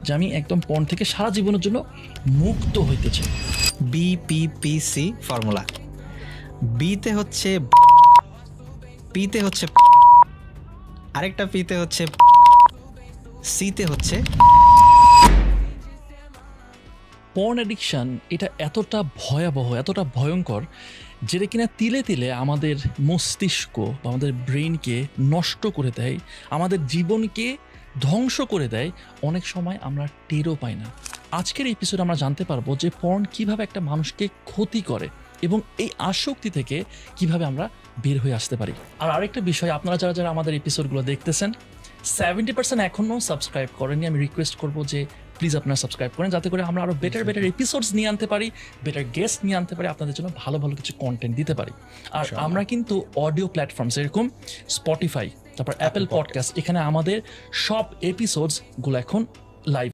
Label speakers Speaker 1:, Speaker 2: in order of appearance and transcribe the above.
Speaker 1: যে আমি একদম পর্ন থেকে সারা জীবনের জন্য মুক্ত হইতে চাই।
Speaker 2: BPPC formula. বিতে হচ্ছে, পিতে হচ্ছে, আরেকটা পিতে হচ্ছে, সিতে হচ্ছে।
Speaker 1: পর্ন অ্যাডিকশান এটা এতটা ভয়াবহ, এতটা ভয়ঙ্কর, যেটা কিনা তিলে তিলে আমাদের মস্তিষ্ক বা আমাদের ব্রেনকে নষ্ট করে দেয়, আমাদের জীবনকে ধ্বংস করে দেয়। অনেক সময় আমরা টেরও পাই না। আজকের এপিসোড আমরা জানতে পারবো যে পর্ন কিভাবে একটা মানুষকে ক্ষতি করে এবং এই আসক্তি থেকে কিভাবে আমরা বের হয়ে আসতে পারি। আর আরেকটা বিষয়, আপনারা যারা যারা আমাদের এপিসোডগুলো দেখতেছেন 70% এখনও সাবস্ক্রাইব করেননি, আমি রিকোয়েস্ট করবো যে প্লিজ আপনারা সাবস্ক্রাইব করেন, যাতে করে আমরা আরও বেটার এপিসোডস নিয়ে আনতে পারি, বেটার গেস্ট নিয়ে আনতে পারি, আপনাদের জন্য ভালো ভালো কিছু কন্টেন্ট দিতে পারি। আর আমরা কিন্তু অডিও প্ল্যাটফর্মস এরকম স্পটিফাই, তারপর অ্যাপেল পডকাস্ট, এখানে আমাদের সব এপিসোডসগুলো এখন লাইভ